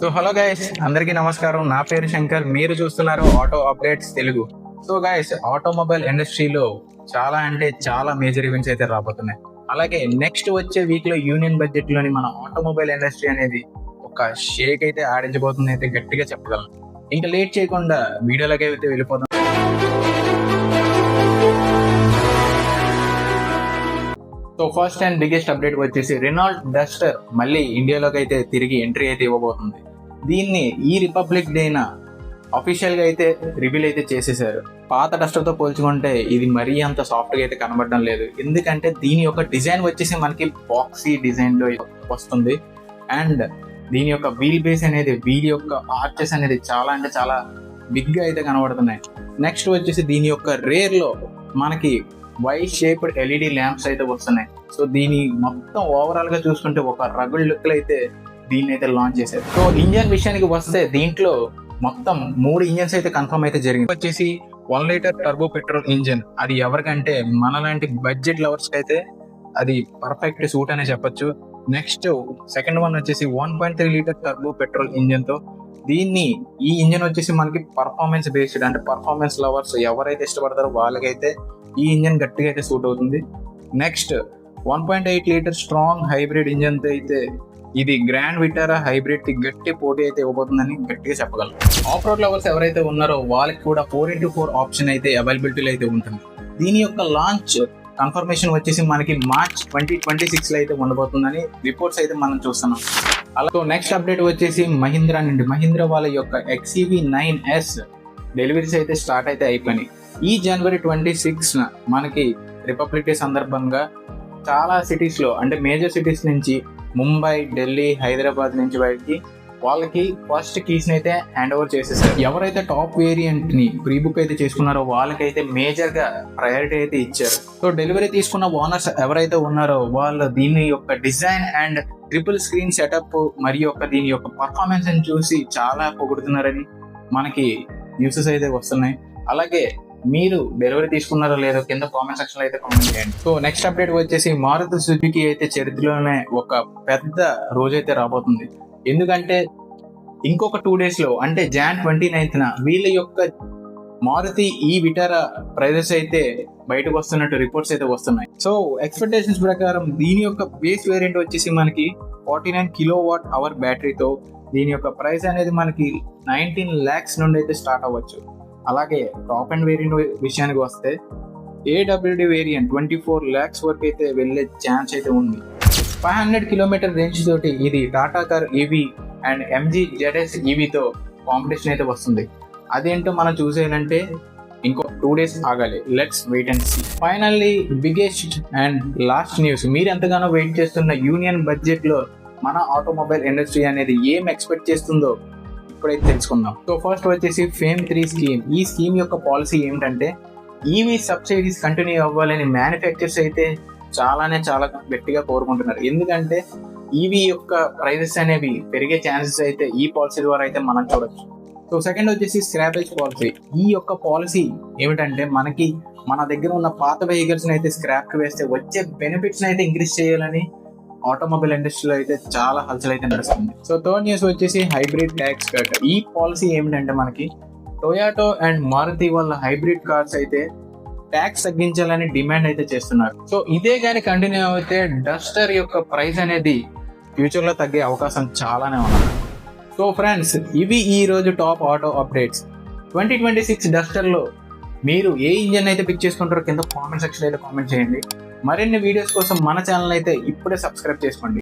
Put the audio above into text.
So hello guys, అందరికీ నమస్కారం. నా పేరు శంకర్, మీరు చూస్తున్నారు auto updates Telugu. So guys, automobile ఇండస్ట్రీలో చాలా అంటే చాలా మేజర్ ఈవెంట్స్ అయితే రాబోతున్నాయి. అలాగే నెక్స్ట్ వచ్చే వీక్ లో యూనియన్ బడ్జెట్ లోని మన ఆటోమొబైల్ ఇండస్ట్రీ అనేది ఒక షేక్ అయితే ఆడించబోతుంది అయితే గట్టిగా చెప్పగలను. ఇంకా లేట్ చేయకుండా వీడియోలోకి అయితే వెళ్ళిపోతాం. So first and biggest update వచ్చేసి రెనాల్ట్ డస్టర్ మళ్ళీ ఇండియాలోకి అయితే తిరిగి ఎంట్రీ అయితే ఇవ్వబోతుంది. దీన్ని ఈ రిపబ్లిక్ డేన అఫీషియల్ గా అయితే రివీల్ అయితే చేసేసారు. పాత డస్టర్ తో పోల్చుకుంటే ఇది మరీ అంత సాఫ్ట్ గా అయితే కనబడడం లేదు, ఎందుకంటే దీని యొక్క డిజైన్ వచ్చేసి మనకి బాక్సీ డిజైన్ లో వస్తుంది. అండ్ దీని యొక్క వీల్ బేస్ అనేది, వీల్ యొక్క ఆర్చెస్ అనేది చాలా అంటే చాలా బిగ్ గా అయితే కనబడుతున్నాయి. నెక్స్ట్ వచ్చేసి దీని యొక్క రేర్ లో మనకి వైట్ షేప్డ్ ఎల్ఈడి ల్యాంప్స్ అయితే వస్తున్నాయి. సో దీని మొత్తం ఓవరాల్ గా చూసుకుంటే ఒక రగుల్ లుక్ లో అయితే దీన్ని అయితే లాంచ్ చేశారు. సో ఇంజన్ విషయానికి వస్తే దీంట్లో మొత్తం 3 ఇంజన్స్ అయితే కన్ఫర్మ్ అయితే జరిగింది. వచ్చేసి 1 లీటర్ టర్బో పెట్రోల్ ఇంజన్, అది ఎవరికంటే మనలాంటి బడ్జెట్ లవర్స్ కి అయితే అది పర్ఫెక్ట్ సూట్ అనే చెప్పొచ్చు. నెక్స్ట్ సెకండ్ వన్ వచ్చేసి 1.3 లీటర్ టర్బో పెట్రోల్ ఇంజన్ తో, దీన్ని ఈ ఇంజన్ వచ్చేసి మనకి పర్ఫార్మెన్స్ బేస్డ్, అంటే పర్ఫార్మెన్స్ లవర్స్ ఎవరైతే ఇష్టపడతారో వాళ్ళకైతే ఈ ఇంజన్ గట్టిగా అయితే సూట్ అవుతుంది. Next 1.8 litre strong hybrid engine తో అయితే ఇది గ్రాండ్ విటారా హైబ్రిడ్ కి గట్టి పోటీ అయితే ఇవ్వబోతుందని గట్టిగా చెప్పగలం. ఆఫ్ రోడ్ లవర్స్ ఎవరైతే ఉన్నారో వాళ్ళకి కూడా 4x4 ఆప్షన్ అయితే అవైలబిలిటీలో అయితే ఉంటుంది. దీని యొక్క లాంచ్ కన్ఫర్మేషన్ వచ్చేసి మనకి మార్చ్ 2026 లో అయితే ఉండబోతుందని రిపోర్ట్స్ అయితే మనం చూస్తున్నాం. అలాగే నెక్స్ట్ అప్డేట్ వచ్చేసి మహీంద్రా నుండి. మహీంద్రా వాళ్ళ యొక్క XEV9S డెలివరీస్ అయితే స్టార్ట్ అయితే అయిపోయినాయి. ఈ జనవరి 26 మనకి రిపబ్లిక్ డే సందర్భంగా చాలా సిటీస్ లో, అంటే మేజర్ సిటీస్ నుంచి ముంబై, ఢిల్లీ, హైదరాబాద్ నుంచి వాళ్ళకి ఫస్ట్ కీస్ అయితే హ్యాండ్ ఓవర్ చేసేసారు. ఎవరైతే టాప్ వేరియంట్ ని ప్రీ బుక్ అయితే చేసుకున్నారో వాళ్ళకైతే మేజర్ గా ప్రయారిటీ అయితే ఇచ్చారు. సో డెలివరీ తీసుకున్న ఓనర్స్ ఎవరైతే ఉన్నారో వాళ్ళు దీని యొక్క design and triple screen setup మరియు దీని యొక్క పర్ఫార్మెన్స్ అని చూసి చాలా పొగుడుతున్నారని మనకి న్యూసెస్ అయితే వస్తున్నాయి. అలాగే మీరు డెలివరీ తీసుకున్నారో లేదో కింద కామెంట్ సెక్షన్ లో అయితే కామెంట్ చేయండి. సో నెక్స్ట్ అప్డేట్ వచ్చేసి మారుతి సుజుకి అయితే చరిత్రలోనే ఒక పెద్ద రోజు అయితే రాబోతుంది. ఎందుకంటే ఇంకొక 2 days లో, అంటే Jan 29th వీళ్ళ యొక్క మారుతి ఈ విటారా ప్రైజెస్ అయితే బయటకు వస్తున్నట్టు రిపోర్ట్స్ అయితే వస్తున్నాయి. సో ఎక్స్పెక్టేషన్స్ ప్రకారం దీని యొక్క బేస్ వేరియంట్ వచ్చేసి మనకి 49 kWh బ్యాటరీతో, దీని యొక్క ప్రైస్ అనేది మనకి 19 lakhs నుండి అయితే స్టార్ట్ అవ్వచ్చు. అలాగే టాప్ అండ్ వేరియంట్ విషయానికి వస్తే AWD వేరియంట్ 24 lakhs వరకు అయితే వెళ్ళే ఛాన్స్ అయితే ఉంది. 500 కిలోమీటర్ రేంజ్ తోటి ఇది Tata car EV and MG ZS ఈవీతో కాంపిటీషన్ అయితే వస్తుంది. అదేంటో మనం చూసేయాలంటే ఇంకో 2 days ఆగాలి. Let's wait and see. Finally biggest and last news, మీరు ఎంతగానో వెయిట్ చేస్తున్న యూనియన్ బడ్జెట్ లో మన ఆటోమొబైల్ ఇండస్ట్రీ అనేది ఏం ఎక్స్పెక్ట్ చేస్తుందో ఇప్పుడైతే తెలుసుకుందాం. సో ఫస్ట్ వచ్చేసి FAME 3 స్కీమ్. ఈ స్కీమ్ యొక్క పాలసీ ఏమిటంటే ఈవీ సబ్సిడీస్ కంటిన్యూ అవ్వాలని మ్యానుఫ్యాక్చర్స్ అయితే చాలా గట్టిగా కోరుకుంటున్నారు. ఎందుకంటే ఈవీ యొక్క ప్రైజెస్ అనేవి పెరిగే ఛాన్సెస్ అయితే ఈ పాలసీ ద్వారా అయితే మనం చూడొచ్చు. సో సెకండ్ వచ్చేసి స్క్రాపేజ్ పాలసీ. ఈ యొక్క పాలసీ ఏమిటంటే మనకి మన దగ్గర ఉన్న పాత వెహికల్స్ అయితే స్క్రాప్ కి వేస్తే వచ్చే బెనిఫిట్స్ అయితే ఇంక్రీజ్ చేయాలని ఆటోమొబైల్ ఇండస్ట్రీలో అయితే చాలా హల్చల్ అయితే నడుస్తుంది. సో థర్డ్ న్యూస్ వచ్చేసి హైబ్రిడ్ ట్యాక్స్ కట్. ఈ పాలసీ ఏమిటంటే మనకి టొయాటో అండ్ మారుతి వాళ్ళ హైబ్రిడ్ కార్స్ అయితే ట్యాక్స్ తగ్గించాలని డిమాండ్ అయితే చేస్తున్నారు. సో ఇదే కానీ కంటిన్యూ అయితే డస్టర్ యొక్క ప్రైస్ అనేది ఫ్యూచర్ లో తగ్గే అవకాశం చాలానే ఉంది. సో ఫ్రెండ్స్, ఇవి ఈ రోజు టాప్ ఆటో అప్డేట్స్. 2026 డస్టర్ లో మీరు ఏ ఇంజన్ అయితే పిక్ చేసుకుంటారో కింద కామెంట్ సెక్షన్ అయితే కామెంట్ చేయండి. మరిన్ని వీడియోస్ కోసం మన ఛానల్ అయితే ఇప్పుడే సబ్స్క్రైబ్ చేసుకోండి.